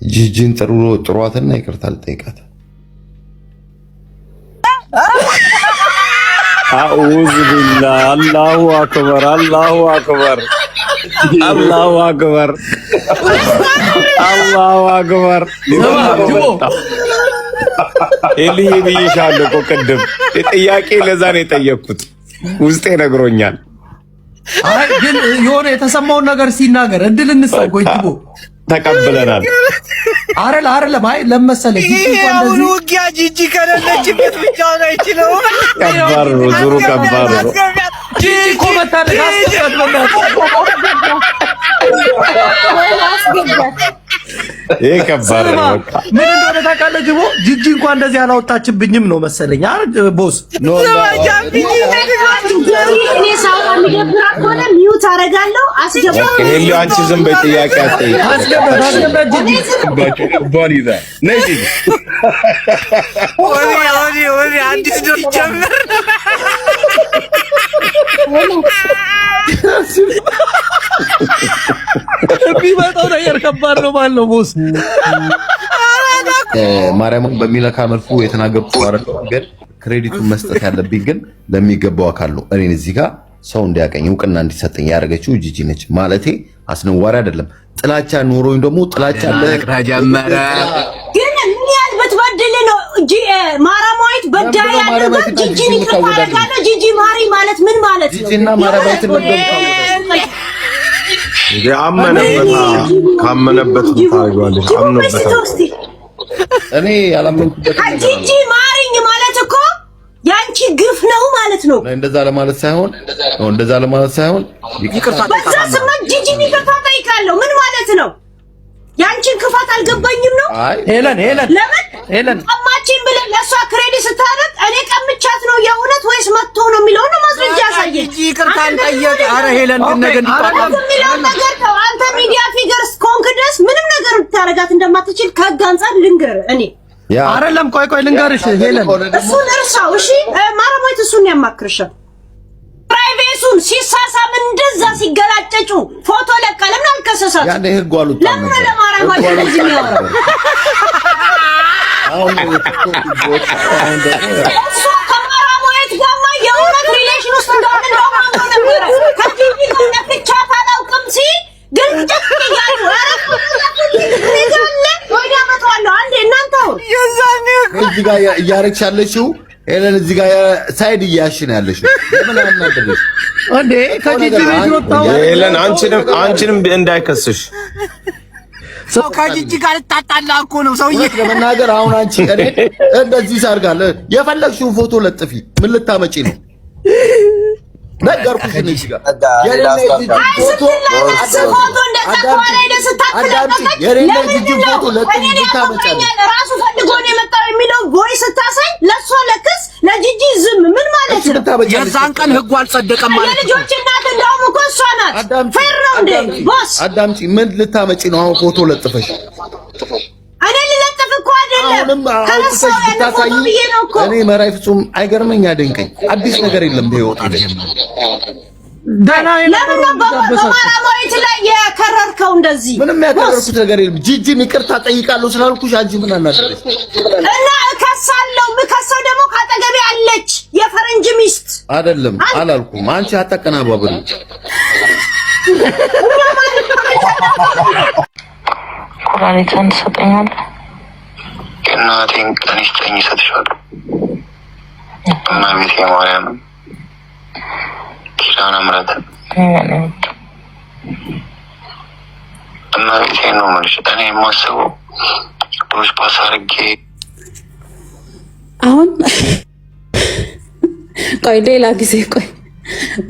ጂጂን ጥሯትና ይቅርታ ልጠይቃት። አዑዙ ቢላህ አላሁ አክበር አላሁ አክበር አላሁ አክበር አላሁ አክበር። ኤልዬ ብዬሻለሁ እኮ ቅድም ጥያቄ ለዛ ነው የጠየቅኩት። ውስጤ ነግሮኛል። አይ ግን የሆነ የተሰማውን ነገር ሲናገር እድል እንስጠው። ጎይትቦ ተቀብለናል። አይደለም አይ ለመሰለኝ ይሄውን ውጊያ ጂጂ ከሌለችበት ብቻውን አይችለው። ከባድ ነው፣ ዙሩ ከባድ ነው። ጂጂ ኮመንታሪ ይሄ ከባድ ነው። ምን እንደሆነ ታውቃለህ ጅቦ? ጂጂ እንኳን እንደዚህ አላወጣችብኝም ነው መሰለኝ አይደል ቦስ? እኔ ሳውራ የሚደብራት ከሆነ ሚውት አደርጋለሁ። አስገባው። ኤልዮ አንቺ ዝም በይ፣ ጥያቄ አትጠይቂ። አስገባ ጂጂ ባሊዛ ነይ ጂጂ ወሬ አዲስ ነው ይጀምር። ቢመጣው ነገር ከባድ ነው ማለት ነው ቦስ። ማርያምን በሚለካ መልኩ የተናገሩት ግን ክሬዲቱን መስጠት ያለብኝ ግን ለሚገባው አካል ነው። እኔን እዚህ ጋር ሰው እንዲያቀኝ እውቅና እንዲሰጠኝ ያደረገችው ጂጂ ነች። ማለቴ አስነዋሪ አይደለም። ጥላቻ ኖሮኝ ደግሞ ጥላቻ ለጀመረ ግን ምን ያህል በትበድል ነው እንጂ ማራማዊት በዳይ ያለው ጂጂን ይፈታረጋለ። ጂጂ ማሪ ማለት ምን ማለት ነው? ጂጂና ማራማዊት ወደው ካመነበት ታይዋለሽ። አምኖበት እኔ ያላመንኩበት ጂጂ ማሪኝ ማለት እኮ ያንቺ ግፍ ነው ማለት ነው። እንደዛ ለማለት ሳይሆን ይቅርታ በዛ ስም ጂጂን ይቅርታ ጠይቃለሁ። ምን ማለት ነው? ያንቺን ክፋት አልገባኝም ነው። ሄለን ለምን ቀማችኝ ብለህ ለሷ ክሬዲት ስታደርግ እኔ ቀምቻት ነው የእውነት ወይስ መጥቶ ነው የሚለው ነው ማስረጃ ያሳየኝ። ይቅርታ ጠየቅ። አረ ሄለን ግን ነገር ይጣጣል የሚለው ነገር ነው። አንተ ሚዲያ ፊገርስ ኮንክ ድረስ ምንም ነገር ልታረጋት እንደማትችል ከህግ አንፃር ልንገር። እኔ አይደለም ቆይ ልንገርሽ ሄለን እሱን እርሳው። እሺ ማረሞይት እሱን ያማክርሻል። ፕራይቬሱን ሲሳሳም እንደዛ ሲገላጨጩ ፎቶ ለቃ ለምን አልከሰሳት? ያኔ ህግ አሉት ለምን ለማረሞይት እንደዚህ የሚያወራው? እሱ ከማረሞይት ጋርማ የእውነት ሪሌሽን ውስጥ እንደሆነ ነበረ። ከጂጂ ጋር ነፍቻት አላውቅም ሲል ግን ጭቅ እያሉ እዚህ ጋር እያረግሽ ያለሽው ሄለን እዚህ ጋር ሳይድ እያያሽ ነው ያለሽው። ለምን አናደርሽ እንዴ? ከጂጂ ቤት ወጣው ሄለን አንቺንም እንዳይከስሽ ሰው ከጂጂ ጋር ልታጣላ እኮ ነው ሰውዬ። ለመናገር አሁን አንቺ እኔ እንደዚህ ሳርጋለ የፈለግሽውን ፎቶ ለጥፊ ምን ልታመጪ ነው? ነገርኩሽ ነው እዚህ ጋር የሌላ ፎቶ ራሱ ፈልጎ ነው የመጣው የሚለው ቮይስ ስታሳይ ለሷ ለክስ ለጂጂ ዝም ምን ማለት ነው? የዛን ቀን ህጉ አልጸደቀም ማለት ነው። የልጆች እናት እንደውም እኮ እሷ ናት። ፌር ነው እንዴ ቦስ? አዳምጪ። ምን ልታመጪ ነው አሁን ፎቶ ለጥፈሽ? እኔ ልለጥፍ እኮ አይደለም ከለሰው ብታሳይ እኔ መራይ ፍጹም አይገርመኝ አደንቀኝ። አዲስ ነገር የለም በህይወት ደና በማራማዊት ላይ የከረርከው እንደዚህ ምንም ያከረርኩት ነገር የለም። ጂጂን ይቅርታ ጠይቃለሁ ስላልኩሽ አንቺ ምን አናደረሽ? እና እከሳለሁ። ምከሰው ደግሞ ካጠገቤ አለች የፈረንጅ ሚስት አይደለም አላልኩም። አንቺ አታቀናባብሪ። ኩላሊትን ትሰጠኛለህ? እናቴን ቀን ይስጠኝ እሰጥሻለሁ። እመቤቴ ማርያም ኪዳነ ምሕረት እመቤቴን ነው የምልሽ። እኔ የማስበው ዶች ፓስ አድርጌ አሁን ቆይ ሌላ ጊዜ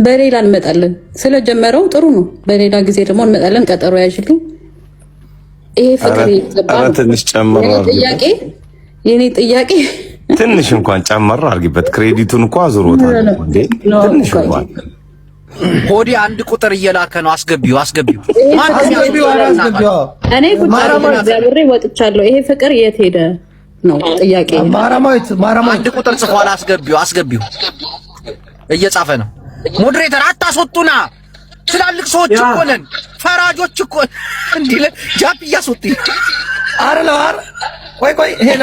በሌላ እንመጣለን። ስለጀመረው ጥሩ ነው። በሌላ ጊዜ ደግሞ እንመጣለን። ቀጠሮ ያዥልኝ። ይሄ ፍቅር ይገባል። ትንሽ ጨምር ጥያቄ የኔ ጥያቄ ትንሽ እንኳን ጨመር አድርጊበት። ክሬዲቱን እንኳን አዙሮታል እንዴ! ትንሽ እንኳን ሆዲ አንድ ቁጥር እየላከ ነው። አስገቢው እኔ ቁጥር ወጥቻለሁ። ይሄ ፍቅር የት ሄደ ነው ጥያቄ። ማራማዊት አንድ ቁጥር ጽፏል። አስገቢው እየጻፈ ነው። ሞዴሬተር አታስወጡና ትላልቅ ሰዎች እኮ ነን፣ ፈራጆች እኮ እንዲለ ጃፕ እያስወጡኝ አረለዋር ቆይ ሄለ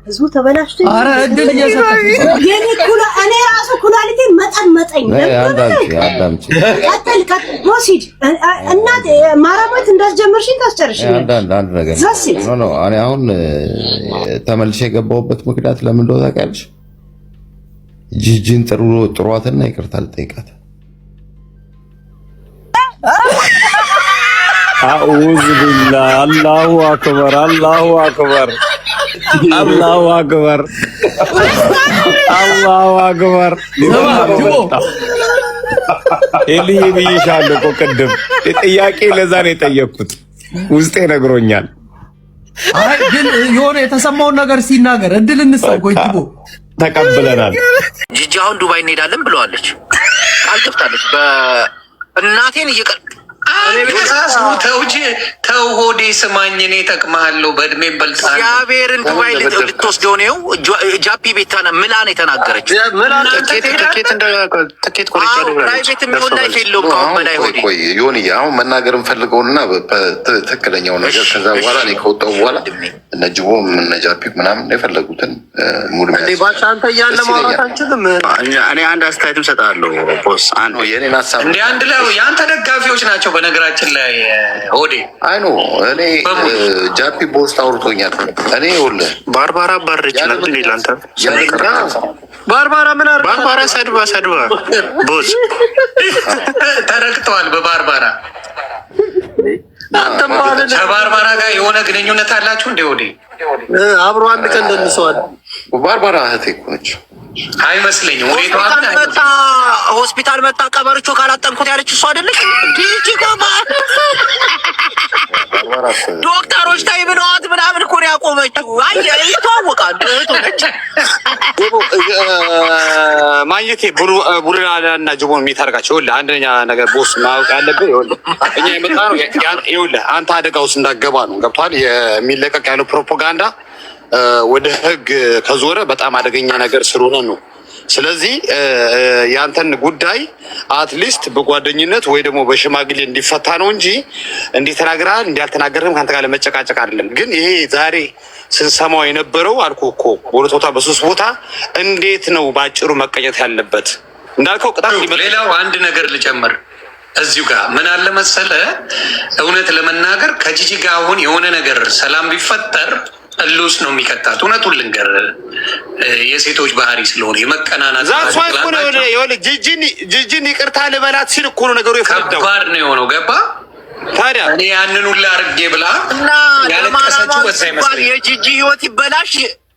ህዝቡ ተበላሽቶ አረ እድል እየሰጠች የኔ እኔ ራሱ ኩላሊቴን መጠመጠኝ አዳምጪ ቀጥል ሞሲድ እናት ማራማት እንዳስጀመርሽኝ ታስጨርሽኝ አንድ ነገር ኖ እኔ አሁን ተመልሼ የገባሁበት ምክንያት ለምን እንደሆነ ታውቂያለሽ? ጂጂን ጥሯትና ይቅርታ ልጠይቃት። አዑዝ ቢላህ አላሁ አክበር አላሁ አክበር አላሁ አክበር አላሁ አክበር። ኤልዬ ብዬሻለሁ እኮ ቅድም ጥያቄ ለዛ ነው የጠየቅኩት። ውስጤ ነግሮኛል። አይ ግን የሆነ የተሰማውን ነገር ሲናገር እድል እንስጠው። ጎይትቦ ተቀብለናል። ጂጂ አሁን ዱባይ እንሄዳለን ብለዋለች። ቃል ገብታለች። በእናቴን ተው ሆዴ ስማኝ፣ እኔ እጠቅምሃለሁ በእድሜ በልጣለሁ። እግዚአብሔርን ዱባይ ልትወስደው ነው። ጃፒ ቤት ምላን የተናገረችው ትኬት ቆርጫለሁ ብላለች። ፕራይቬት የሚሆን ላይፍ የለውም ከአሁን በላይ ሆዴ። ይሁን አሁን መናገር እንፈልገውና ትክክለኛው ነገር ከዛ በኋላ እኔ ከወጣሁ በኋላ እነ ጅቦ እነ ጃፒ ምናምን የፈለጉትን ሙሉ አንተ እያለ ማውራት አንችልም። እኔ አንድ አስተያየትም እሰጥሃለሁ ቦስ። የኔን ሀሳብ እንደ አንድ ላይ የአንተ ደጋፊዎች ናቸው በነገራችን ላይ ሆዴ። አይ ኖ እኔ ጃፒ ቦስ አውርቶኛል። እኔ ይኸውልህ ባርባራ ባረች ነበር ይላንተ ባርባራ ምን አርባ ባርባራ ሰድባ ቦስ ተረግጠዋል። በባርባራ ከባርባራ ጋር የሆነ ግንኙነት አላችሁ እንዴ? ሆዴ አብሮ አንድ ቀን እንደንሰዋል። ባርባራ እህቴ እኮ ነች። አይመስለኝም። ሆስፒታል መጣ ቀበርቾ ካላጠንኩት ያለች እሱ አይደለች? ዶክተሮች ታይ ብለዋት ምናምን እኮ ነው ያቆመችው። ይተዋወቃሉ። እህቱ ነች። ማግኘቴ ቡራና ጅቦን የሚታርጋቸው ይኸውልህ፣ አንደኛ ነገር ቦስ ማወቅ ያለብህ ይኸውልህ፣ እኛ የመጣ ነው ይኸውልህ፣ አንተ አደጋ ውስጥ እንዳገባ ነው። ገብቶሃል? የሚለቀቅ ያለው ፕሮፓጋንዳ ወደ ህግ ከዞረ በጣም አደገኛ ነገር ስለሆነ ነው። ስለዚህ ያንተን ጉዳይ አትሊስት በጓደኝነት ወይ ደግሞ በሽማግሌ እንዲፈታ ነው እንጂ እንዲህ ተናግረሃል እንዳልተናገርህም ከአንተ ጋር ለመጨቃጨቅ አይደለም። ግን ይሄ ዛሬ ስንሰማው የነበረው አልኩህ እኮ በሁለት ቦታ በሶስት ቦታ እንዴት ነው ባጭሩ መቀጨት ያለበት እንዳልከው ቅጣት ሊመጣ። ሌላው አንድ ነገር ልጨምር እዚሁ ጋር ምን አለ መሰለ፣ እውነት ለመናገር ከጂጂ ጋር አሁን የሆነ ነገር ሰላም ቢፈጠር እሉስ ነው የሚከታት። እውነቱን ልንገር የሴቶች ባህሪ ስለሆነ የመቀናናት ጂጂን ይቅርታ ልበላት ሲል እኮ ነው ነገሩ የፈረደው። ከባድ ነው የሆነው። ገባ ታዲያ እኔ ያንን ሁላ አድርጌ ብላ እና ያለቀሰችው በዛ ይመስለኝ የጂጂ ህይወት ይበላሽ።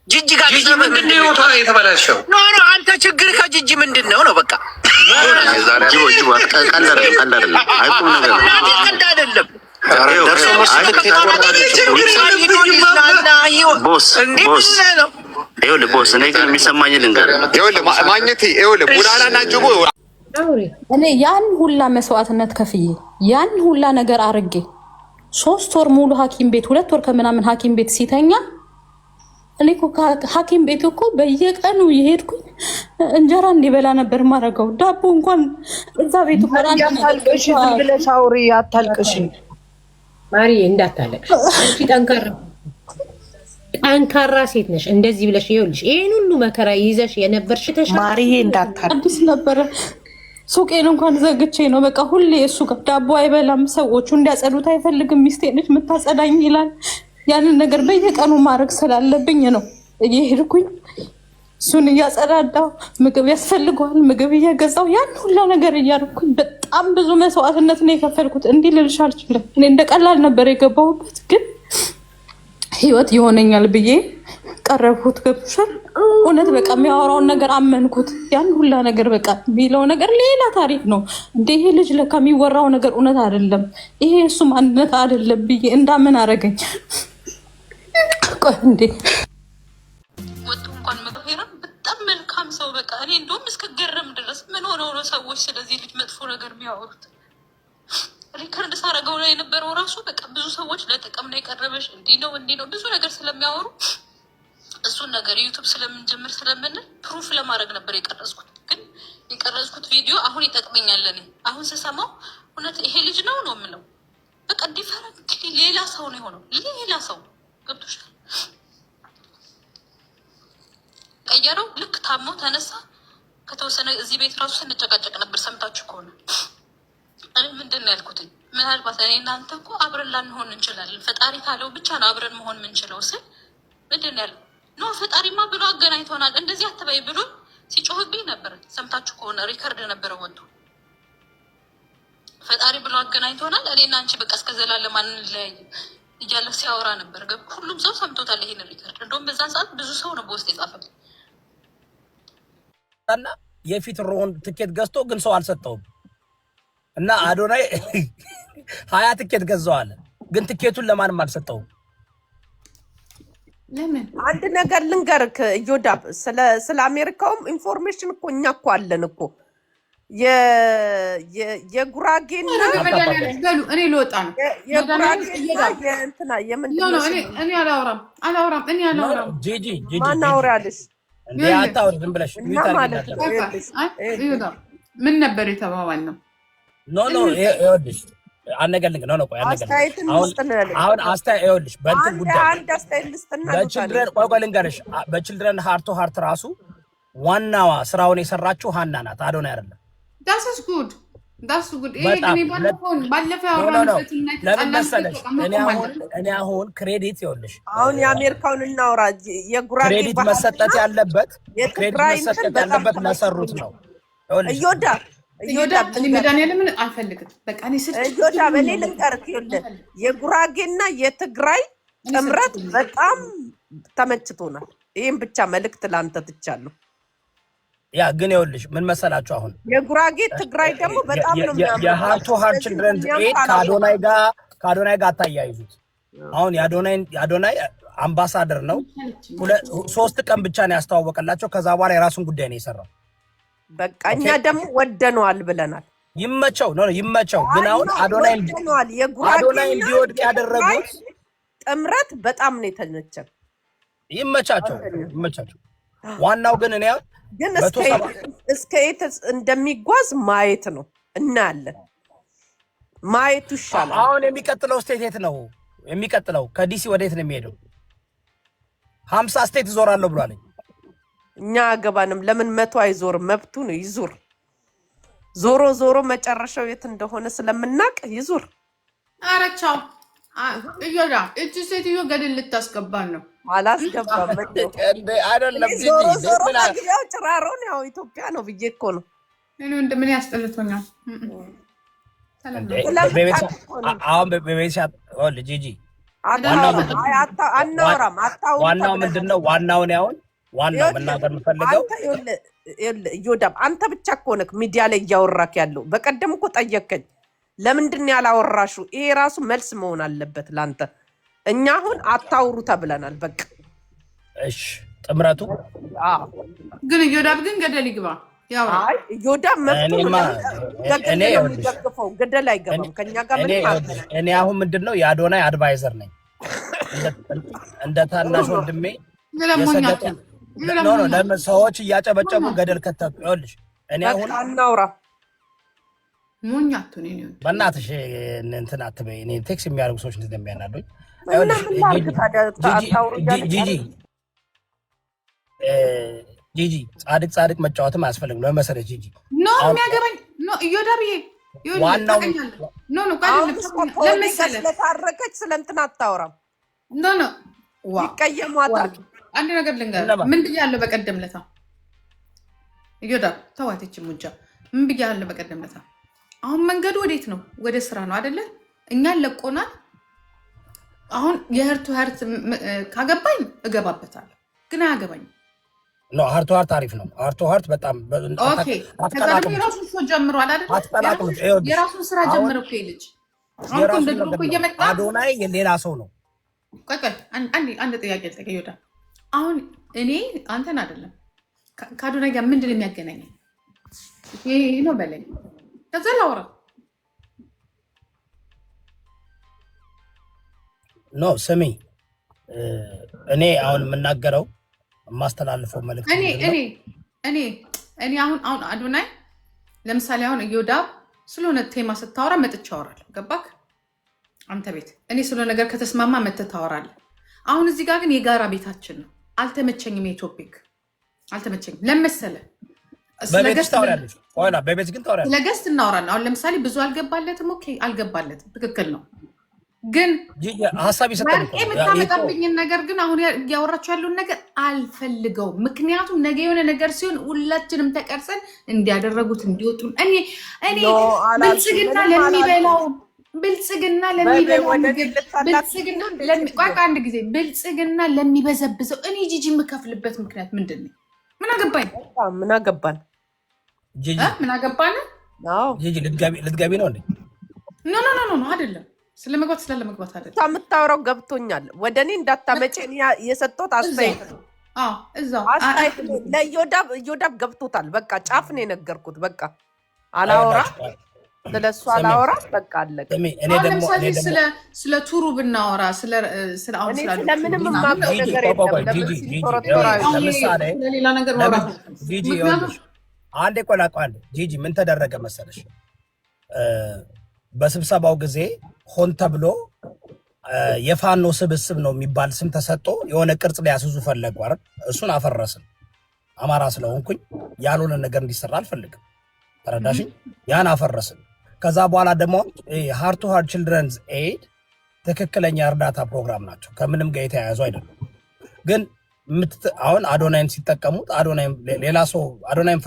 ጂጂ ጋር ጂጂ ምንድን ነው ህይወቷ የተበላሸው? ኖ አንተ ችግር ከጂጂ ምንድን ነው? በቃ ጅቦ ቀልድ አይደለም። ቦስ እኔ ግን የሚሰማኝ ልንገርህ፣ እኔ ያን ሁላ መስዋዕትነት ከፍዬ ያን ሁላ ነገር አርጌ 3 ወር ሙሉ ሐኪም ቤት 2 ወር ከምናምን ሐኪም ቤት ሲተኛ እኔ እኮ ሐኪም ቤት እኮ በየቀኑ የሄድኩኝ እንጀራ እንዲበላ ነበር ማረገው። ዳቦ እንኳን እዛ ቤት አታልቅሽ፣ ዝም ብለሽ አውሪ፣ አታልቅሽ ማሪ፣ እንዳታለቅሽ። አንቺ ጠንካራ ሴት ነሽ። እንደዚህ ብለሽ ይኸውልሽ፣ ይሄን ሁሉ መከራ ይዘሽ የነበርሽ ማሪ፣ እንዳታለቅሽ። አዲስ ነበረ ሱቄን እንኳን ዘግቼ ነው በቃ ሁሌ እሱ ጋር ዳቦ አይበላም። ሰዎቹ እንዲያጸዱት አይፈልግም። ሚስቴ ነች የምታጸዳኝ ይላል። ያንን ነገር በየቀኑ ማድረግ ስላለብኝ ነው እየሄድኩኝ እሱን እያጸዳዳው፣ ምግብ ያስፈልገዋል ምግብ እየገዛው ያን ሁላ ነገር እያደረኩኝ በጣም ብዙ መስዋዕትነት ነው የከፈልኩት። እንዲህ ልልሽ አልችልም። እኔ እንደ ቀላል ነበር የገባሁበት፣ ግን ህይወት ይሆነኛል ብዬ ቀረብኩት። ገብቶሻል? እውነት በቃ የሚያወራውን ነገር አመንኩት። ያን ሁላ ነገር በቃ የሚለው ነገር ሌላ ታሪክ ነው። እንደ ይሄ ልጅ ለካ የሚወራው ነገር እውነት አይደለም፣ ይሄ እሱም አንድነት አይደለም ብዬ እንዳምን አረገኝ። ቆይ እንዴ ወጡ እንኳን መግቢራ በጣም መልካም ሰው በቃ እኔ እንደውም እስክገረም ድረስ ምን ሆነው ነው ሰዎች ስለዚህ ልጅ መጥፎ ነገር የሚያወሩት? ሪከርድ ሳረገው ላይ የነበረው ራሱ በቃ ብዙ ሰዎች ለጥቅም ነው የቀረበሽ እንዲህ ነው ብዙ ነገር ስለሚያወሩ እሱን ነገር ዩቱብ ስለምንጀምር ስለምንል ፕሩፍ ለማድረግ ነበር የቀረጽኩት። ግን የቀረጽኩት ቪዲዮ አሁን ይጠቅመኛል። እኔ አሁን ስሰማው እውነት ይሄ ልጅ ነው የምለው። በቃ ዲፈረንት ሌላ ሰው ነው የሆነው። ሌላ ሰው ገብቶሻል። ቀየረው። ልክ ታሞ ተነሳ። ከተወሰነ እዚህ ቤት ራሱ ስንጨቃጨቅ ነበር ሰምታችሁ ከሆነ። እኔ ምንድን ነው ያልኩትኝ? ምናልባት እኔ እናንተ እኮ አብረን ላንሆን እንችላለን፣ ፈጣሪ ካለው ብቻ ነው አብረን መሆን የምንችለው ስል ምንድን ነው ያለው? ኖ ፈጣሪማ ብሎ አገናኝቶናል፣ እንደዚህ አትበይ ብሎ ሲጮህብኝ ነበር። ሰምታችሁ ከሆነ ሪከርድ ነበረ ወጥቶ ፈጣሪ ብሎ አገናኝቶናል፣ እኔና አንቺ በቃ እስከ ዘላለም አንለያይም እያለ ሲያወራ ነበር። ሁሉም ሰው ሰምቶታል ይሄን ሪከርድ። እንደውም በዛን ሰዓት ብዙ ሰው ነው በውስጥ የጻፈል እና የፊት ሮን ትኬት ገዝቶ ግን ሰው አልሰጠውም። እና አዶናይ 20 ትኬት ገዛዋል፣ ግን ትኬቱን ለማንም አልሰጠውም። ለምን? አንድ ነገር ልንገርክ እዮዳብ፣ ስለ አሜሪካውም ኢንፎርሜሽን እኮ እኛ እኮ አለን እኮ የጉራጌና እኔ ልወጣ ነው። የእንትና የምንድን ነው? እኔ አላወራም። ጂጂ ማን አውራልሽ? እንዴ አታውሪ፣ ዝም ብለሽ ምን ነበር የተባባልነው? ኖ ይኸውልሽ አነገልኝ ነው ቆይ አነገልኝ። አሁን አስተያየት ይኸውልሽ በእንትን ጉዳይ አንድ አስተያየት ልስጥና በችልድረን ቆይ ልንገርሽ፣ በችልድረን ሃርት ቱ ሃርት ራሱ ዋናዋ ስራውን የሰራችው ሀና ናት፣ አዶናይ አይደለም። ዳትስ ጉድ ይሄ ግን ባለፈው ያወራንበት ለምን መሰለሽ እኔ አሁን ክሬዲት ይኸውልሽ፣ አሁን የአሜሪካውን እናውራ። የጉራጌ ክሬዲት መሰጠት ያለበት ለሰሩት ነው። እዮዳብ እኔ መድኃኒዓለምን አልፈልግም። በቃ እኔ እዮዳብ እኔ ልንገርህ፣ የጉራጌና የትግራይ ጥምረት በጣም ተመችቶናል። ይህም ብቻ መልእክት ላንተ ትቻለሁ። ያ ግን ይኸውልሽ ምን መሰላችሁ፣ አሁን የጉራጌ ትግራይ ደግሞ በጣም ነው የሚያምረው። የሃርት ቱ ሃርት ችልድረን ኤድ ከአዶናይ ጋር አታያይዙት። አሁን የአዶናይ አምባሳደር ነው። 3 ቀን ብቻ ነው ያስተዋወቀላቸው። ከዛ በኋላ የራሱን ጉዳይ ነው የሰራው። በቃ እኛ ደግሞ ወደነዋል ብለናል። ይመቸው ነው ይመቸው። ግን አሁን አዶናይ እንዲወድቅ ያደረጉት ጥምረት በጣም ነው የተነቸን። ይመቻቸው። ዋናው ግን እኔ ግን እስከ የት እንደሚጓዝ ማየት ነው። እናያለን። ማየቱ ይሻላል። አሁን የሚቀጥለው ስቴት የት ነው የሚቀጥለው? ከዲሲ ወደ የት ነው የሚሄደው? 50 ስቴት ዞራለሁ ብሏል። እኛ አገባንም። ለምን 100 አይዞርም? መብቱ ነው፣ ይዙር። ዞሮ መጨረሻው የት እንደሆነ ስለምናቅ ይዙር። ኧረ ቻው እዮዳ። እቺ ሴትዮ ገደል ልታስገባን ነው። አላስገባም አይደለም። ዞሮ መግቢያው ጭራሮ ነው፣ ያው ኢትዮጵያ ነው ብዬ እኮ ነው። እኔ ምን ያስጠልቶኛል? አሁን በቤት ጂጂ አናወራም። ዋናው ምንድን ነው? ዋናው መናገር የምፈልገው እዮዳብ፣ አንተ ብቻ እኮ ነህ ሚዲያ ላይ እያወራክ ያለው። በቀደም እኮ ጠየቀኝ፣ ለምንድን ያላወራሹ? ይሄ ራሱ መልስ መሆን አለበት ላንተ። እኛ አሁን አታውሩ ተብለናል። በቃ እሺ፣ ጥምረቱ ግን እዮዳብ ግን ገደል ይግባ። አይ እዮዳብ መብቱ የሚደግፈው ገደል አይገባም። ከኛ ጋር እኔ አሁን ምንድነው የአዶናይ አድቫይዘር ነኝ፣ እንደ ታናሽ ወንድሜ ሰዎች እያጨበጨቡ ገደል ከተቱ። ይኸውልሽ እኔ አሁን አናውራ ሞኛቱ ነኝ። በእናትሽ እንትን አትበይ። እኔ ቴክስ የሚያደርጉ ሰዎች እንደዚህ የሚያናዱኝ። ጂጂ ጻድቅ መጫወትም አያስፈልግም። ለመሰለሽ ጂጂ የሚያገባኝ እዮዳብዬ ዋናው ስለታረቀች ስለእንትን አታወራም። ይቀየሟታል። አንድ ነገር ልንገርህ። ምን ብያለሁ በቀደም ለታ? እዮዳብ ተዋትች ሙጃ ምን ብያለሁ በቀደም ለታ? አሁን መንገዱ ወዴት ነው? ወደ ስራ ነው አይደለ? እኛን ለቆናል። አሁን የህርቱ ሀርት ካገባኝ እገባበታለሁ፣ ግን አያገባኝም። ሃርቱ ሃርት አሪፍ ነው። ሃርቱ ሃርት በጣም ኦኬ። ከዛ ደግሞ የራሱን ሾ ጀምሯል አይደለ? የራሱን ስራ ጀምሮ እኮ ልጅ አሁን እንደ ድሮ እኮ እየመጣ አዶናይ ሌላ ሰው ነው። ቆይ አንድ ጥያቄ ልጠይቅ። ይወዳል አሁን እኔ አንተን አይደለም ከአዶናይ ጋር ምንድን ነው የሚያገናኘኝ? ይሄ ነው በለኝ። ከዛ ላውራ ኖ ስሚ፣ እኔ አሁን የምናገረው የማስተላልፈው መልዕክት እኔ አሁን አዶናይ ለምሳሌ አሁን እዮዳብ ስለሆነ ቴማ ስታወራ መጥቼ አወራለሁ። ገባክ? አንተ ቤት እኔ ስለሆነ ነገር ከተስማማ መጥተህ ታወራለህ። አሁን እዚህ ጋር ግን የጋራ ቤታችን ነው። አልተመቸኝም። የቶፒክ አልተመቸኝም። ለመሰለ ስለገስት እናወራለን። አሁን ለምሳሌ ብዙ አልገባለትም። ኦኬ አልገባለትም፣ ትክክል ነው። ግን ሀሳብ የምታመጣብኝን ነገር ግን አሁን እያወራችሁ ያለውን ነገር አልፈልገውም። ምክንያቱም ነገ የሆነ ነገር ሲሆን ሁላችንም ተቀርጸን እንዲያደረጉት እንዲወጡ ብልጽግና ለሚበዘብዘው እኔ ጂጂ የምከፍልበት ምክንያት ምንድን ነው? ምን አገባኝ? ምን አገባን? ምን አገባን? ጂጂ ልትገቢ ነው እንዴ? ኖ አይደለም። ስለመግባት ስላለመግባት አይደለም። የምታወራው ገብቶኛል። ወደ እኔ እንዳታመጪ የሰጠሁት አስተያየት ነው። እዛው አስተያየት ለዮዳብ ገብቶታል። በቃ ጫፍ ነው የነገርኩት። በቃ አላወራ ስለሱ አላወራ። በቃ አለቀ። እኔ ደግሞ ስለ ቱሩ ብናወራ አሁን ስለምንም የማውቀው ነገር የለም። ለሌላ ነገር ወራ ጂጂ አንዴ አንዴ ጂጂ ምን ተደረገ መሰለሽ? በስብሰባው ጊዜ ሆን ተብሎ የፋኖ ስብስብ ነው የሚባል ስም ተሰጥቶ የሆነ ቅርጽ ሊያስዙ ፈለጉ አይደል? እሱን አፈረስን። አማራ ስለሆንኩኝ ያልሆነ ነገር እንዲሰራ አልፈልግም። ተረዳሽኝ? ያን አፈረስን። ከዛ በኋላ ደግሞ ሃርት ቱ ሃርት ችልድረንስ ኤድ ትክክለኛ እርዳታ ፕሮግራም ናቸው። ከምንም ጋር የተያያዙ አይደለም። ግን አሁን አዶናይን ሲጠቀሙት ሌላ ሰው አዶናይን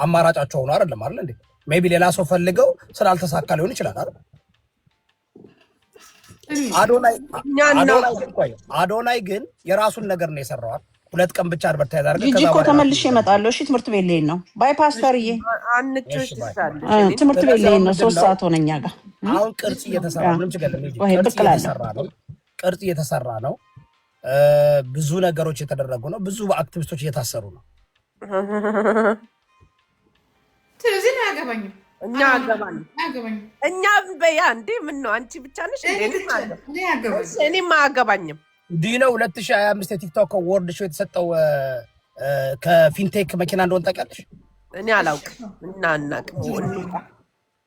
አማራጫቸው ሆኖ አይደለም አይደል እንዴ? ሜቢ ሌላ ሰው ፈልገው ስላልተሳካ ሊሆን ይችላል አይደል? አዶናይ ግን የራሱን ነገር ነው የሰራው። 2 ቀን ብቻ አድቨርታይዝ አድርገህ ጂጂ እኮ ተመልሼ እመጣለሁ። እሺ ትምህርት ቤት ልሄድ ነው። ባይ ፓስተርዬ ትምህርት ቤት ልሄድ ነው። 3 ሰዓት ሆነኛ ጋር አሁን ቅርጽ እየተሰራ ነው። ምንም ችግር የለም። ቅርጽ እየተሰራ ነው። ብዙ ነገሮች የተደረጉ ነው። ብዙ አክቲቪስቶች እየታሰሩ ነው። ስለዚህ ነው ያገባኝም እኛ በያ እንዴ ምን ነው አንቺ ብቻ ነሽ እንዴ? እኔም አያገባኝም። ዲኖ 2025 የቲክቶክ አዋርድ ሾው የተሰጠው ከፊንቴክ መኪና እንደሆነ ታውቂያለሽ? እኔ አላውቅም እና አናውቅም።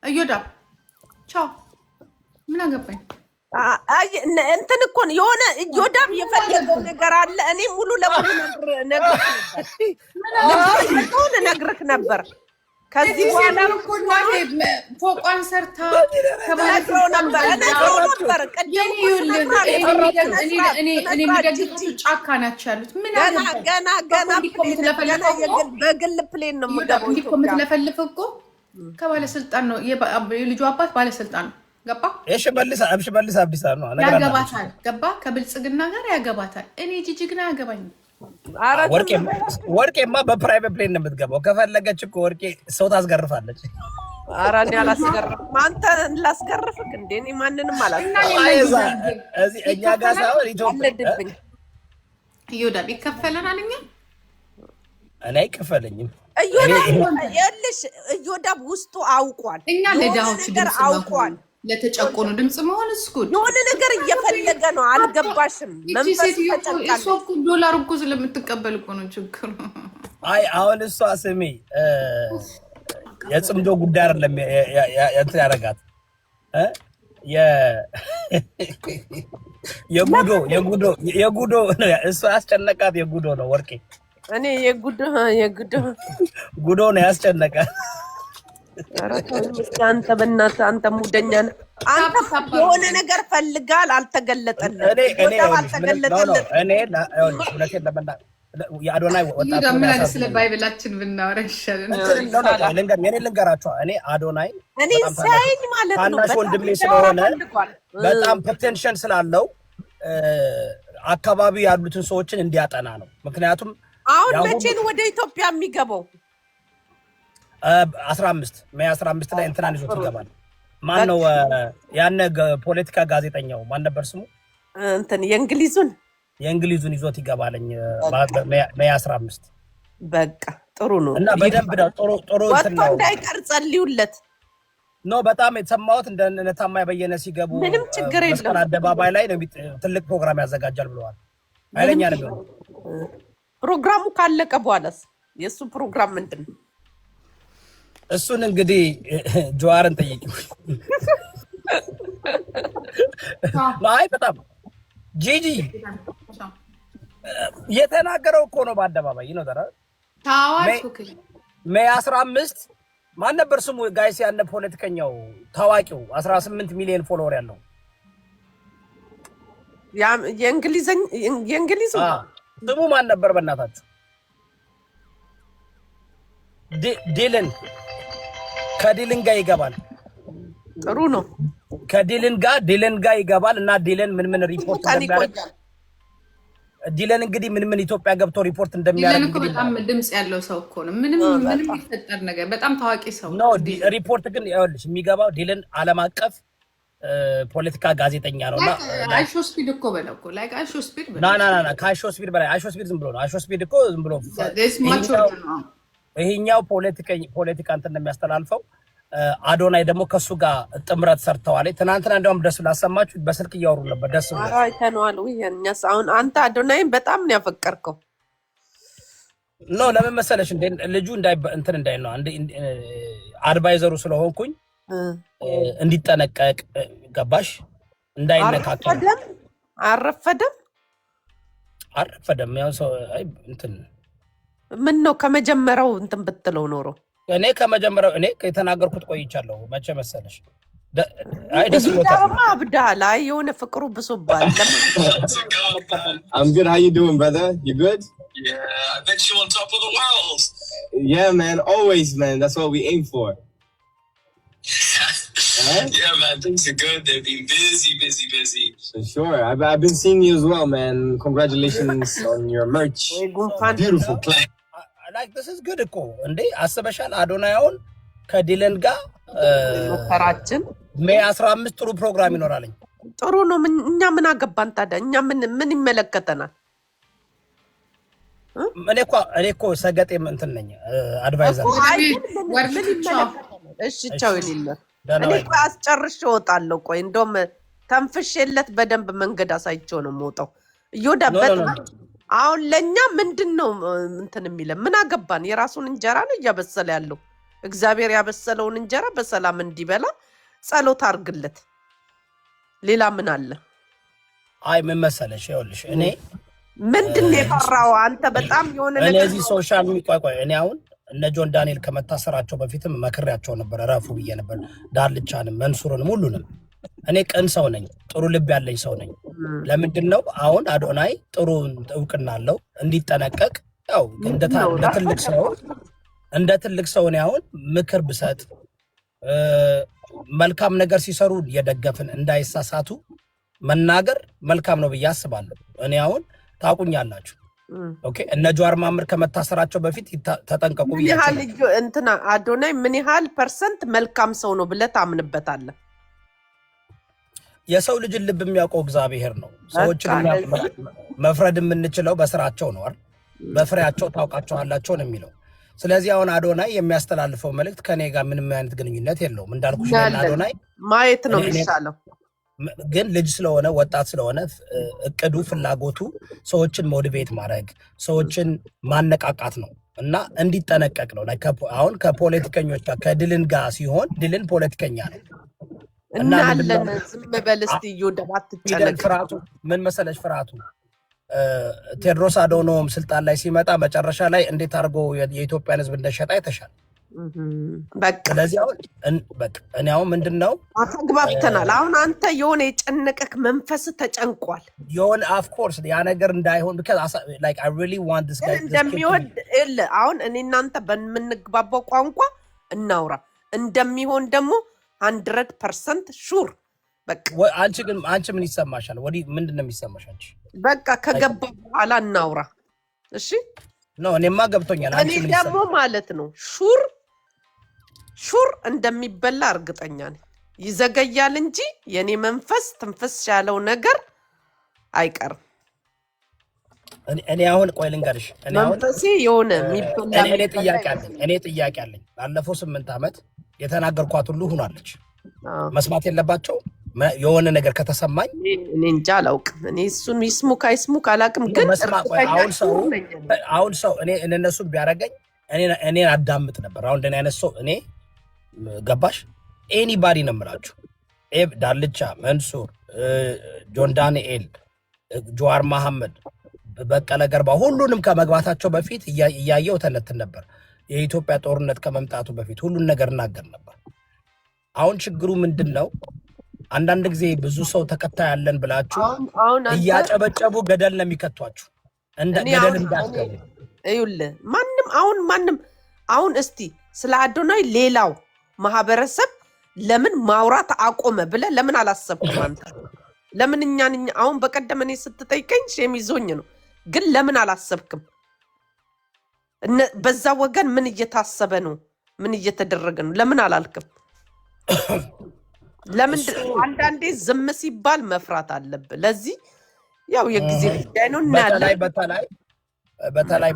እዮዳብ ቻው። ምን አገባኝ? እንትን እኮ የሆነ እዮዳብ የፈለገው ነገር አለ። እኔ ሙሉ ለሙሉ ነግርህ ነበር። ከዚህ በኋላ ፎቋን ሰርታ የሚደግፉት ጫካ ናቸው ያሉት። በግል ፕሌን ነው የምትለፈልፍ እኮ ከባለስልጣን ነው። የልጁ አባት ባለስልጣን ነው። ገባ? ሽመልስ አብዲሳ ነው ያገባታል። ገባ? ከብልጽግና ጋር ያገባታል። እኔ ጂጂ ግን አያገባኝም። ወርቄማ በፕራይቬት ፕሌን ነው የምትገባው። ከፈለገች እኮ ወርቄ ሰው ታስገርፋለች። ኧረ እኔ አላስገርፍም። አንተ ላስገርፍክ እንዴ? እኔ ማንንም አላስገርፍም። እኛ ጋር ሳይሆን ኢትዮጵያ እዮዳብ ይከፈለናል። እኔ አይከፈለኝም። እዮዳብ ውስጡ አውቋል። እኛ ለድሃዎች ድምፅ አውቋል። ለተጨቆኑ ድምፅ መሆን እስኩል የሆነ ነገር እየፈለገ ነው። አልገባሽም? ዶላር እኮ ስለምትቀበል እኮ ነው ችግሩ። አሁን እሷ ስሚ የጽምዶ ጉዳይ አይደለም እንትን ያደርጋት የጉዶ እሷ ያስጨነቃት የጉዶ ነው። ወርቄ እኔ ጉዶ ነው ያስጨነቃት። አንተ በእናትህ አንተ ሙደኛ ነህ። አንተ የሆነ ነገር ፈልጋል፣ አልተገለጠልህም። የአዶናይ ወጣት ስለ ባይብላችን ብናወራ ይሻላል። ልንገራቸው። እኔ አዶናይ ሳይኝ ማለት ነው ታናሽ ወንድሜ ስለሆነ በጣም ፖቴንሻል ስላለው አካባቢ ያሉትን ሰዎችን እንዲያጠና ነው። ምክንያቱም አሁን መቼ ነው ወደ ኢትዮጵያ የሚገባው? 15 ሜይ 15 ላይ እንትናን ይዞት ይገባል። ማን ነው ያነ ፖለቲካ ጋዜጠኛው ማን ነበር ስሙ? እንትን የእንግሊዙን ይዞት ይገባልኝ ሜይ 15 በቃ ጥሩ ነው እና በደንብ ነው ጥሩ ወጥቶ እንዳይቀር ጸልዩለት ነው። በጣም የተሰማሁት እንደ ታማኝ በየነ ሲገቡ ምንም ችግር የለም መስቀል አደባባይ ላይ ነው ትልቅ ፕሮግራም ያዘጋጃል ብለዋል። ኃይለኛ ነው ፕሮግራሙ ካለቀ በኋላስ የሱ ፕሮግራም ምንድነው? እሱን እንግዲህ ጀዋርን ጠይቂው። አይ በጣም ጂጂ የተናገረው እኮ ነው በአደባባይ ነው ሜይ 15 ማን ነበር ስሙ ጋይስ? ያነ ፖለቲከኛው ታዋቂው 18 ሚሊዮን ፎሎወር ያለው የእንግሊዝ ስሙ ማን ነበር በእናታችሁ? ዲልን ከዲልን ጋር ይገባል። ጥሩ ነው። ከዲልን ጋር ይገባል እና ዲልን ምን ሪፖርት እንደሚያደርግ ዲለን እንግዲህ ምን ኢትዮጵያ ገብቶ ሪፖርት እንደሚያደርግ እንግዲህ በጣም ድምጽ ያለው ሰው እኮ ነው። ምንም ይፈጠር ነገር በጣም ታዋቂ ሰው ነው። ሪፖርት ግን ይኸውልሽ የሚገባው ዲለን ዓለም አቀፍ ፖለቲካ ጋዜጠኛ ነውና አይሾ ስፒድ እኮ በለው እኮ ላይክ አይሾ ስፒድ ና ከአይሾ ስፒድ በላይ አይሾ ስፒድ ዝም ብሎ ነው። አይሾ ስፒድ እኮ ዝም ብሎ ይሄኛው ፖለቲካ እንትን እንደሚያስተላልፈው አዶናይ ደግሞ ከሱ ጋር ጥምረት ሰርተዋል። ትናንትና እንደውም ደስ ላሰማችሁ በስልክ እያወሩ ነበር። ደስ ብሎ አይተነዋል። ወይኛስ አሁን አንተ አዶናይን በጣም ነው ያፈቀርከው ነው። ለምን መሰለሽ ልጁ እንትን እንዳይ ነው አድቫይዘሩ ስለሆንኩኝ እንዲጠነቀቅ ገባሽ? እንዳይነካካ አረፈደም ያው ሰው እንትን ምን ነው ከመጀመሪያው እንትን ብትለው ኖሮ እኔ ከመጀመሪያው እኔ ከተናገርኩት ቆይቻለሁ። መቼ መሰለሽ አይ ደስ ብሎታል። አብዳላ የሆነ ፍቅሩ ብሶባል። I'm good. How you doing, brother? You good? Yeah, I bet you on top of the world. Yeah, man. Always, man. That's what we aim for. Yeah, man. Things are good. They've been busy. For sure. I've been seeing you as well, man. Congratulations on your merch. Beautiful play. Like this is good እኮ እንዴ አስበሻል? አዶናይውን ከዲለን ጋር ሞከራችን ሜይ 15 ጥሩ ፕሮግራም ይኖራልኝ። ጥሩ ነው። እኛ ምን አገባን ታዲያ? እኛ ምን ይመለከተናል? እኔ እኮ ሰገጤ እንትን ነኝ አድቫይዘር። እሺ ቻው ይልኝ። እኔ እኮ አስጨርሽ እወጣለሁ። ቆይ እንደውም ተንፍሼለት በደንብ መንገድ አሳይቼው ነው የምወጣው። እየወዳበት አሁን ለኛ ምንድነው እንትን የሚለው? ምን አገባን? የራሱን እንጀራ ነው እያበሰለ ያለው። እግዚአብሔር ያበሰለውን እንጀራ በሰላም እንዲበላ ጸሎት አርግለት። ሌላ ምን አለ? አይ ምን መሰለሽ ይኸውልሽ እኔ ምንድነው የፈራው አንተ? በጣም የሆነ ነገር እነዚህ ሶሻል ሚቆይ እኔ አሁን እነ ጆን ዳንኤል ከመታሰራቸው በፊትም መክሬያቸው ነበር። ረፉ ብዬ ነበር። ዳልቻንም መንሱርንም ሁሉንም። እኔ ቅን ሰው ነኝ፣ ጥሩ ልብ ያለኝ ሰው ነኝ። ለምንድነው አሁን አዶናይ ጥሩ እውቅና አለው እንዲጠነቀቅ ያው እንደ ትልቅ ሰው ነው አሁን ምክር ብሰጥ መልካም ነገር ሲሰሩ የደገፍን እንዳይሳሳቱ መናገር መልካም ነው ብዬ አስባለሁ። እኔ አሁን ታቁኛላችሁ ኦኬ እነ ጀዋር ማምር ከመታሰራቸው በፊት ተጠንቀቁ ብያለሁ። እንትና አዶናይ ምን ያህል ፐርሰንት መልካም ሰው ነው ብለህ ታምንበታለህ? የሰው ልጅ ልብ የሚያውቀው እግዚአብሔር ነው። ሰዎችን መፍረድ የምንችለው በስራቸው ነው አይደል? በፍሬያቸው ታውቃቸዋላችሁ ነው የሚለው። ስለዚህ አሁን አዶናይ የሚያስተላልፈው መልእክት ከኔ ጋር ምንም አይነት ግንኙነት የለውም። እንዳልኩሽ አዶናይ ማየት ነው የሚሻለው። ግን ልጅ ስለሆነ ወጣት ስለሆነ እቅዱ ፍላጎቱ ሰዎችን ሞቲቬት ማድረግ ሰዎችን ማነቃቃት ነው እና እንዲጠነቀቅ ነው። አሁን ከፖለቲከኞች ጋር ከድልን ጋር ሲሆን ድልን ፖለቲከኛ ነው እና አለን ዝም በል እስቲ ይወደባት ተጨነቅ። ፍራቱ ምን መሰለሽ ፍራቱ ቴድሮስ አዶኖም ስልጣን ላይ ሲመጣ መጨረሻ ላይ እንዴት አድርጎ የኢትዮጵያን ሕዝብ እንደሸጣ ይተሻል። በቃ ስለዚህ አሁን በቃ እኔ አሁን ምንድነው ተግባብተናል። አሁን አንተ የሆነ የጨነቀክ መንፈስ ተጨንቋል። የሆነ ኦፍ ኮርስ ያ ነገር እንዳይሆን because like I really want this guy እንደሚወድ አሁን እኔ እናንተ በምንግባባው ቋንቋ እናውራ እንደሚሆን ደግሞ 100% ሹር። በቃ አንቺ ምን ይሰማሻል? ምንድነው የሚሰማሽ አንቺ? በቃ ከገባ በኋላ እናውራ እሺ። ነው እኔማ ገብቶኛል። እኔ ደግሞ ማለት ነው ሹር እንደሚበላ እርግጠኛ ነኝ። ይዘገያል እንጂ የኔ መንፈስ ትንፍስ ያለው ነገር አይቀርም። እኔ አሁን ቆይ ልንገርሽ እኔ አሁን መንፈሴ የሆነ የሚበላ እኔ ጥያቄ አለኝ ላለፈው 8 ዓመት የተናገርኳት ሁሉ ሆናለች መስማት የለባቸው የሆነ ነገር ከተሰማኝ እኔ እንጃ አላውቅም እኔ እሱን ይስሙ ካላቅም ግን አሁን ሰው እኔ እነሱ ቢያረጋኝ እኔን አዳምጥ ነበር አሁን እንደኔ አይነት ሰው እኔ ገባሽ ኤኒባዲ ነው የምላችሁ ዳልቻ መንሱር ጆን ዳንኤል ጆዋር መሐመድ በቀለ ገርባ ሁሉንም ከመግባታቸው በፊት እያየው ተነትን ነበር የኢትዮጵያ ጦርነት ከመምጣቱ በፊት ሁሉን ነገር እናገር ነበር አሁን ችግሩ ምንድነው አንዳንድ ጊዜ ብዙ ሰው ተከታይ ያለን ብላችሁ እያጨበጨቡ ገደል ነው የሚከቷችሁ እንደ ገደል እንዳትገቡ እዩልህ ማንም አሁን እስቲ ስለ አዶናይ ሌላው ማህበረሰብ ለምን ማውራት አቆመ ብለ ለምን አላሰብክም አንተ ለምን እኛን አሁን በቀደም እኔ ስትጠይቀኝ ሼም ይዞኝ ነው ግን ለምን አላሰብክም በዛ ወገን ምን እየታሰበ ነው ምን እየተደረገ ነው ለምን አላልክም ለምን አንዳንዴ ዝም ሲባል መፍራት አለብህ ለዚህ ያው የጊዜ ጉዳይ ነው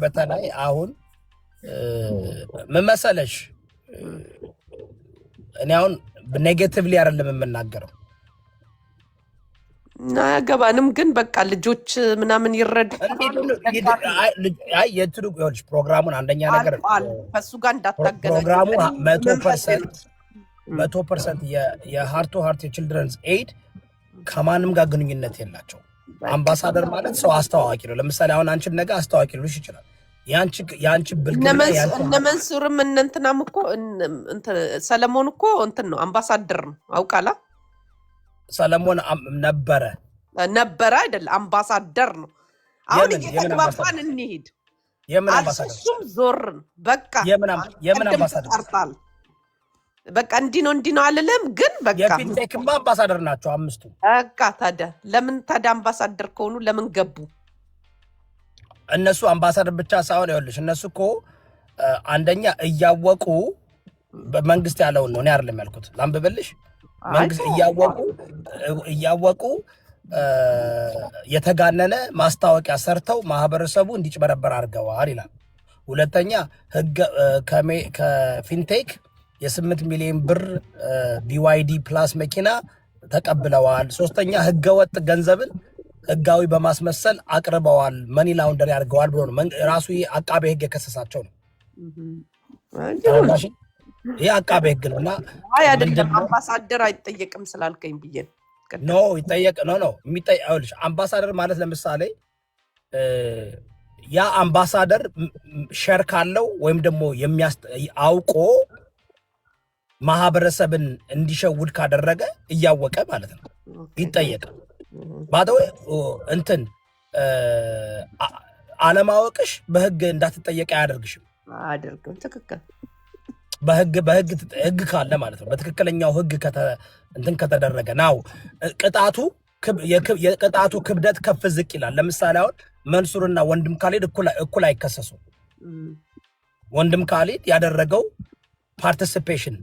በተለይ አሁን ምን መሰለሽ እኔ አሁን ኔጌቲቭሊ አይደለም የምናገረው ናገባንም ግን በቃ ልጆች ምናምን ይረዱ አይ የትሩቅ ፕሮግራሙን አንደኛ ነገር ከሱ ጋር እንዳታገናኝ ፕሮግራሙ 100% የሃርት ቱ ሃርት የቺልድረንስ ኤድ ከማንም ጋር ግንኙነት የላቸው አምባሳደር ማለት ሰው አስተዋዋቂ ነው ለምሳሌ አሁን አንቺን ነገ አስተዋዋቂ ልሽ ይችላል ያንቺ ብልግና እነ መንሱርም እንትናም እኮ ሰለሞን እኮ እንትን ነው አምባሳደር ነው አውቃላ ሰለሞን ነበረ አይደል አምባሳደር ነው አሁን እየተግባባን እንሂድ የምን አምባሳደር እሱም ዞር በቃ የምን አምባሳደር በቃ እንዲህ ነው አልልም ግን በቃ የፊንቴክማ አምባሳደር ናቸው አምስቱ በቃ ታዲያ ለምን አምባሳደር ከሆኑ ለምን ገቡ እነሱ አምባሳደር ብቻ ሳይሆን ይኸውልሽ እነሱ እኮ አንደኛ እያወቁ በመንግስት ያለውን ነው እኔ አይደለም ያልኩት ላንብብልሽ መንግስት እያወቁ የተጋነነ ማስታወቂያ ሰርተው ማህበረሰቡ እንዲጭበረበር አድርገዋል ይላል ሁለተኛ ከፊንቴክ የ8 ሚሊዮን ብር BYD ፕላስ መኪና ተቀብለዋል ሶስተኛ ህገወጥ ገንዘብን ህጋዊ በማስመሰል አቅርበዋል መኒ ላውንደሪ አድርገዋል ብሎ ነው ራሱ አቃቤ ህግ የከሰሳቸው ነው ይሄ አቃቤ ህግ ነውና አይ አይደለም አምባሳደር አይጠየቅም ስላልከኝ ብዬ ነው ይጠየቅ ነው የሚጠየቅልሽ አምባሳደር ማለት ለምሳሌ ያ አምባሳደር ሸር ካለው ወይም ደግሞ አውቆ ማህበረሰብን እንዲሸውድ ካደረገ እያወቀ ማለት ነው ይጠየቃል ባዶ እንትን አለማወቅሽ በህግ እንዳትጠየቅ አያደርግሽም ትክክል ህግ ካለ ማለት ነው በትክክለኛው ህግ እንትን ከተደረገ ነው የቅጣቱ ክብደት ከፍ ዝቅ ይላል ለምሳሌ አሁን መንሱርና ወንድም ካሊድ እኩል አይከሰሱ ወንድም ካሊድ ያደረገው ፓርቲሲፔሽን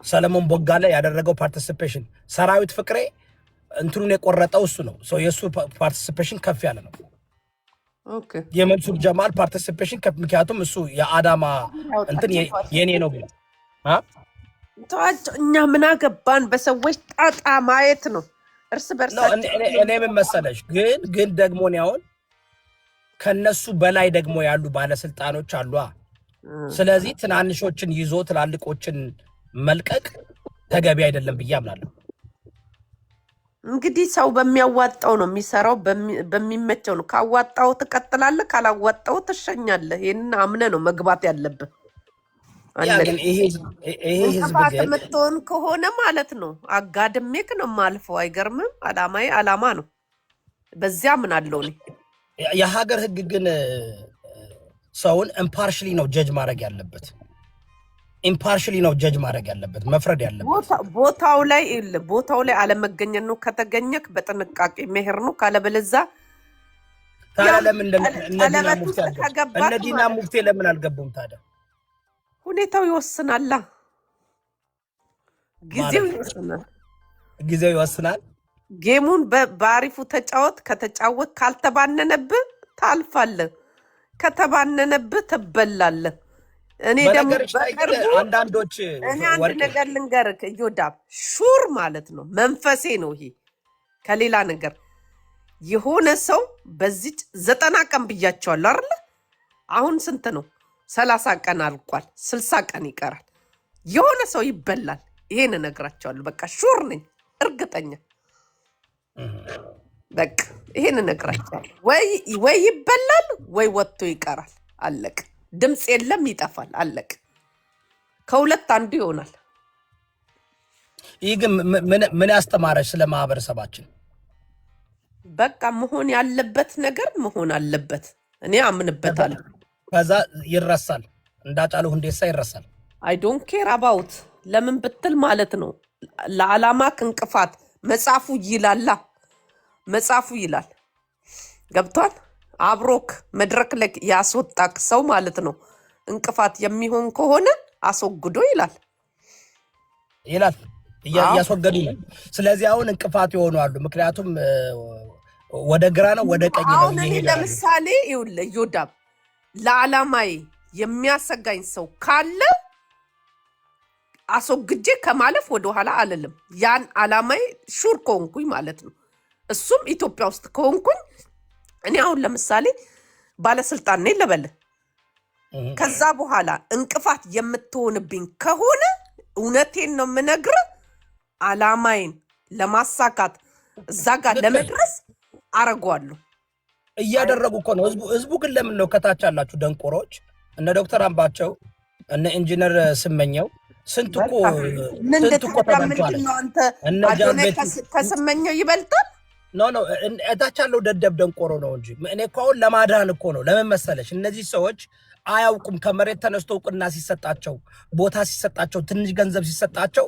ሰለሞን ቦጋለ ያደረገው ፓርቲሲፔሽን ሰራዊት ፍቅሬ እንትኑን የቆረጠው እሱ ነው የሱ ፓርቲሲፔሽን ከፍ ያለ ነው የመንሱር ጀማል ፓርቲሲፔሽን ምክንያቱም እሱ የአዳማ እንትን የኔ ነው ብሎ እኛ ምን አገባን በሰዎች ጣጣ ማየት ነው እርስ በርሳችን እኔ ምን መሰለሽ ግን ደግሞ ነው ከነሱ በላይ ደግሞ ያሉ ባለስልጣኖች አሉ ስለዚህ ትናንሾችን ይዞ ትላልቆችን መልቀቅ ተገቢ አይደለም ብዬ አምናለሁ እንግዲህ ሰው በሚያዋጣው ነው የሚሰራው በሚመቸው ነው ካዋጣው ትቀጥላለህ ካላዋጣው ትሸኛለህ ይሄን አምነ ነው መግባት ያለብህ ይሄ ህዝብ ግን ከሆነ ማለት ነው አጋድሜክ ነው ማልፈው አይገርምም አላማዬ አላማ ነው በዚያ ምን አለው ነው የሀገር ህግ ግን ሰውን ኢምፓርሻሊ ነው ጀጅ ማድረግ ያለበት ኢምፓርሻሊ ነው ጀጅ ማድረግ ያለበት መፍረድ ያለበት ቦታው ላይ አለመገኘት ነው ከተገኘክ በጥንቃቄ መሄር ነው ካለበለዛ ለምን እነዲና ሙፍቴ ለምን አልገቡም ታዲያ ሁኔታው ይወስናል ጊዜው ይወስናል ጌሙን በአሪፉ ተጫወት ከተጫወት ካልተባነነብህ ታልፋለህ፣ ከተባነነብህ ትበላለህ። እኔ ደግሞ አንዳንዶች እኔ አንድ ነገር ልንገርህ እዮዳብ፣ ሹር ማለት ነው መንፈሴ ነው ይሄ ከሌላ ነገር። የሆነ ሰው በዚህ 90 ቀን ብያቸዋለሁ አይደል? አሁን ስንት ነው? 30 ቀን አልቋል። 60 ቀን ይቀራል። የሆነ ሰው ይበላል። ይሄን እነግራቸዋለሁ። በቃ ሹር ነኝ፣ እርግጠኛ። በቃ ይሄን እነግራቸዋለሁ። ወይ ይበላል ወይ ወጥቶ ይቀራል። አለቅ። ድምፅ የለም፣ ይጠፋል። አለቅ። ከሁለት አንዱ ይሆናል። ይህ ግን ምን ያስተማረች ስለ ማህበረሰባችን? በቃ መሆን ያለበት ነገር መሆን አለበት። እኔ አምንበታለሁ። ከዛ ይረሳል። እንዳጫሉ ሁንዴሳ ይረሳል። አይ ዶንት ኬር አባውት ለምን ብትል ማለት ነው ለዓላማክ እንቅፋት መጽሐፉ ይላላ። መጽሐፉ ይላል። ገብቷል? አብሮክ መድረክ ላይ ያስወጣክ ሰው ማለት ነው እንቅፋት የሚሆን ከሆነ አስወግዶ ይላል እያስወገዱ ነው። ስለዚህ አሁን እንቅፋት ይሆኑ አሉ። ምክንያቱም ወደ ግራ ነው ወደ ቀኝ ነው። አሁን እኔ ለምሳሌ ይኸውልህ ዮዳብ ለዓላማዬ የሚያሰጋኝ ሰው ካለ አስወግጄ ከማለፍ ወደኋላ አልልም። ያን ዓላማዬ ሹር ከሆንኩኝ ማለት ነው። እሱም ኢትዮጵያ ውስጥ ከሆንኩኝ እኔ አሁን ለምሳሌ ባለስልጣን ነኝ ልበልህ። ከዛ በኋላ እንቅፋት የምትሆንብኝ ከሆነ እውነቴን ነው የምነግርህ፣ ዓላማዬን ለማሳካት እዛ ጋር ለመድረስ አረጓለሁ። እያደረጉ እኮ ነው። ህዝቡ ግን ለምን ነው ከታች ያላችሁ ደንቆሮች እነ ዶክተር አምባቸው እነ ኢንጂነር ስመኘው ስንት እኮ ተበልቷል። እነ ጃንቤት ከስመኘው ይበልጣል። ኖ እታች ያለው ደደብ ደንቆሮ ነው እንጂ እኔ እኮ አሁን ለማዳን እኮ ነው። ለምን መሰለሽ እነዚህ ሰዎች አያውቁም። ከመሬት ተነስቶ እውቅና ሲሰጣቸው፣ ቦታ ሲሰጣቸው፣ ትንሽ ገንዘብ ሲሰጣቸው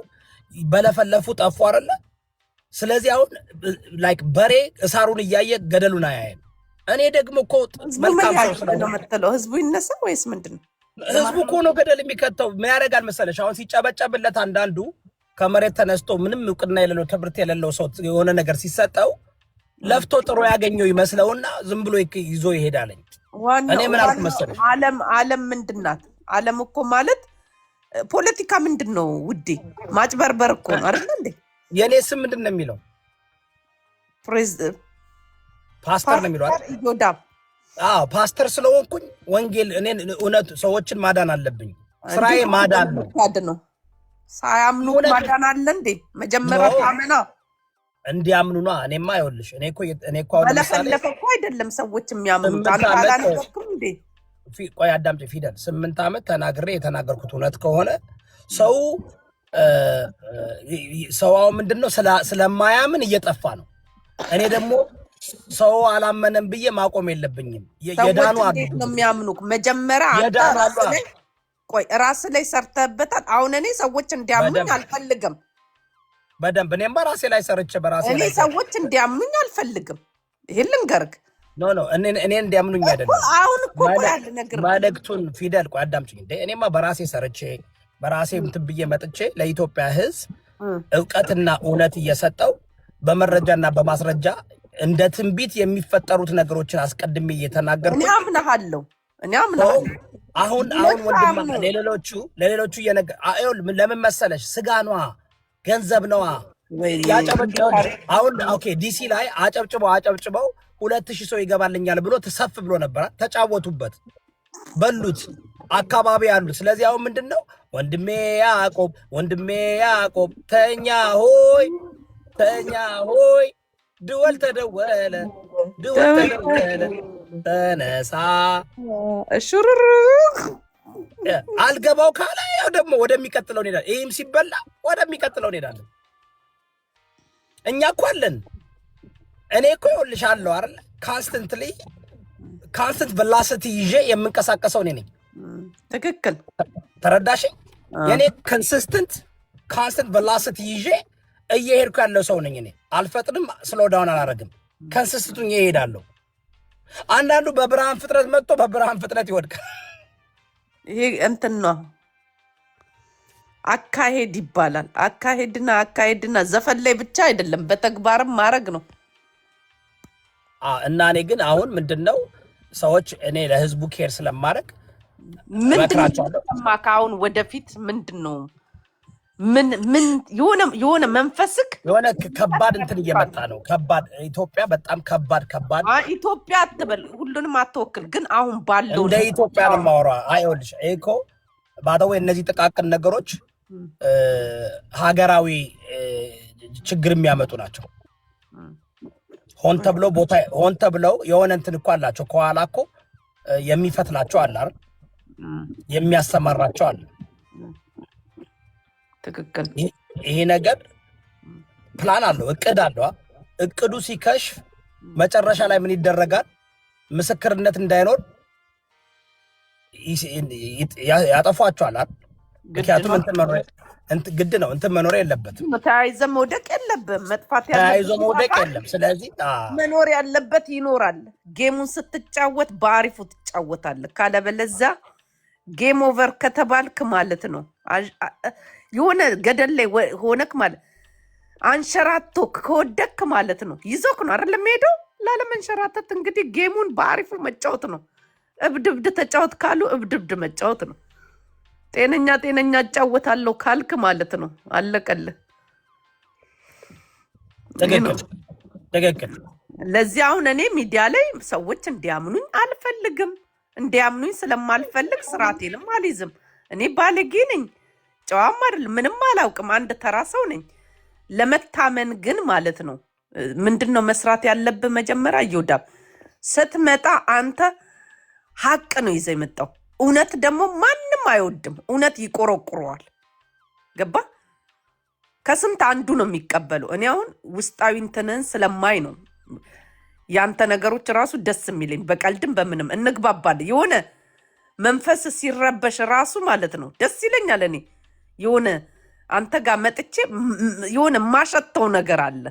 በለፈለፉ ጠፉ አይደለ? ስለዚህ አሁን ላይክ በሬ እሳሩን እያየ ገደሉን አያየም። እኔ ደግሞ እኮ መልካም ሰው ስለምትለው ህዝቡ ይነሳ ወይስ ምንድን ነው? ህዝቡ እኮ ነው ገደል የሚከተው። ምን ያደርጋል መሰለሽ አሁን ሲጨበጨብለት አንዳንዱ ከመሬት ተነስቶ ምንም እውቅና የሌለው ትምህርት የሌለው ሰው የሆነ ነገር ሲሰጠው ለፍቶ ጥሮ ያገኘው ይመስለውና ዝም ብሎ ይዞ ይሄዳለኝ። እኔ ምን አልኩ መሰለሽ ዓለም ምንድን ናት? ዓለም እኮ ማለት ፖለቲካ ምንድን ነው ውዴ? ማጭበርበር እኮ ነው አይደል እንዴ? የኔ ስም ምንድን ነው የሚለው? ፕሬዝዳንት ፓስተር ነው የሚለው አይደል? ዮዳብ ፓስተር ስለሆንኩኝ ወንጌል እኔን እውነት ሰዎችን ማዳን አለብኝ። ስራዬ ማዳን ነው። ሳያምኑ ማዳን አለ እንዴ? መጀመሪያ ታመና እንዲያምኑና እኔማ ይኸውልሽ እኔ እኮ አሁን ለምሳሌ እኮ አይደለም ሰዎች የሚያምኑት አላልኩም እንዴ? ቆይ አዳምጪ ፊደል 8 ዓመት ተናግሬ የተናገርኩት እውነት ከሆነ ሰው ምንድነው ስለማያምን እየጠፋ ነው። እኔ ደግሞ ሰው አላመነም ብዬ ማቆም የለብኝም። የዳኑ አሉ ነው የሚያምኑክ መጀመሪያ አንተ ቆይ ራስ ላይ ሰርተህበታል። አሁን እኔ ሰዎች እንዲያምኑኝ አልፈልግም። በደንብ እኔማ ራሴ ላይ ሰርቼ በራሴ ላይ ሰዎች እንዲያምኑኝ አልፈልግም። ይሄን ልንገርክ። ኖ እኔ እንዲያምኑኝ አይደለም። አሁን እኮ ያለ ነገር መልእክቱን ፊደል ቆይ አዳምጪኝ እንዴ። እኔማ በራሴ ሰርቼ በራሴ እንትን ብዬ መጥቼ ለኢትዮጵያ ሕዝብ ዕውቀትና እውነት እየሰጠው በመረጃና በማስረጃ እንደ ትንቢት የሚፈጠሩት ነገሮችን አስቀድሜ እየተናገርኩ እኔ አምናለሁ። አሁን ወንድማ ለሌሎቹ ለምን መሰለሽ ስጋ ነዋ ገንዘብ ነዋ ያጨበጨበው። አሁን ኦኬ ዲሲ ላይ አጨብጭበው 2000 ሰው ይገባልኛል ብሎ ተሰፍ ብሎ ነበር። ተጫወቱበት፣ በሉት አካባቢ ያሉት። ስለዚህ አሁን ምንድነው ወንድሜ ያዕቆብ ተኛ ሆይ ድወል ተደወለ ተነሳ እሽሩሩ አልገባው ካለ ያው ደግሞ ወደሚቀጥለው እንሄዳለን። ይህም ሲበላ ወደሚቀጥለው እንሄዳለን። እኛ እኮ አለን። እኔ እኮ ይኸውልሻለሁ አይደል ካንስተንት ቬሎሲቲ ይዤ የምንቀሳቀሰው እኔ ነኝ። ትክክል ተረዳሽኝ? የኔ ካንስተንት ቬሎሲቲ ይዤ እየሄድኩ ያለው ሰው ነኝ እኔ። አልፈጥንም፣ ስሎው ዳውን አላደርግም። ከንስስቱኝ እሄዳለሁ። አንዳንዱ በብርሃን ፍጥነት መጥቶ በብርሃን ፍጥነት ይወድቃል። ይሄ እንትን ነው አካሄድ ይባላል። አካሄድና ዘፈን ላይ ብቻ አይደለም በተግባርም ማድረግ ነው። እና እኔ ግን አሁን ምንድነው ሰዎች እኔ ለህዝቡ ኬር ስለማድረግ ምንድነው ማካውን ወደፊት ምንድነው ምን የሆነ መንፈስክ የሆነ ከባድ እንትን እየመጣ ነው። ከባድ ኢትዮጵያ በጣም ከባድ ኢትዮጵያ አትበል፣ ሁሉንም አትወክል። ግን አሁን ባለው እንደ ኢትዮጵያ ነው የማወራው። አይወልሽ ኤኮ ባደው እነዚህ ጥቃቅን ነገሮች ሀገራዊ ችግር የሚያመጡ ናቸው። ሆን ተብለው የሆነ እንትን እኮ አላቸው። ከኋላ እኮ የሚፈትላቸው አለ አይደል? የሚያሰማራቸው አለ። ትክክል። ይሄ ነገር ፕላን አለው፣ እቅድ አለው። እቅዱ ሲከሽፍ መጨረሻ ላይ ምን ይደረጋል? ምስክርነት እንዳይኖር ያጠፏቸዋል አይደል? ምክንያቱም ግድ ነው እንትን መኖር የለበትም። ተያይዘ መውደቅ የለብም። መጥፋት ተያይዞ መውደቅ የለም። ስለዚህ መኖር ያለበት ይኖራል። ጌሙን ስትጫወት በአሪፉ ትጫወታለህ። ካለበለዚያ ጌም ኦቨር ከተባልክ ማለት ነው የሆነ ገደል ላይ ሆነክ ማለት አንሸራቶክ ከወደክ ማለት ነው ይዞክ ነው አይደለም ሄደው ላለመንሸራተት እንግዲህ ጌሙን በአሪፉ መጫወት ነው። እብድብድ ተጫወት ካሉ እብድብድ መጫወት ነው። ጤነኛ እጫወታለሁ ካልክ ማለት ነው አለቀልህ። ትክክል። ለዚህ አሁን እኔ ሚዲያ ላይ ሰዎች እንዲያምኑኝ አልፈልግም። እንዲያምኑኝ ስለማልፈልግ ስርዓቴንም አልይዝም። እኔ ባለጌ ነኝ፣ ጨዋም አይደል፣ ምንም አላውቅም። አንድ ተራ ሰው ነኝ። ለመታመን ግን ማለት ነው ምንድነው መስራት ያለብህ? መጀመሪያ ይወዳብ ስትመጣ አንተ ሀቅ ነው ይዘህ የመጣው። እውነት ደግሞ ማንም አይወድም። እውነት ይቆረቁረዋል። ገባ? ከስንት አንዱ ነው የሚቀበለው። እኔ አሁን ውስጣዊ እንትንን ስለማይ ነው ያንተ ነገሮች ራሱ ደስ የሚለኝ። በቀልድም በምንም እንግባባለን። የሆነ መንፈስ ሲረበሽ ራሱ ማለት ነው ደስ ይለኛል። እኔ የሆነ አንተ ጋር መጥቼ የሆነ ማሸተው ነገር አለ።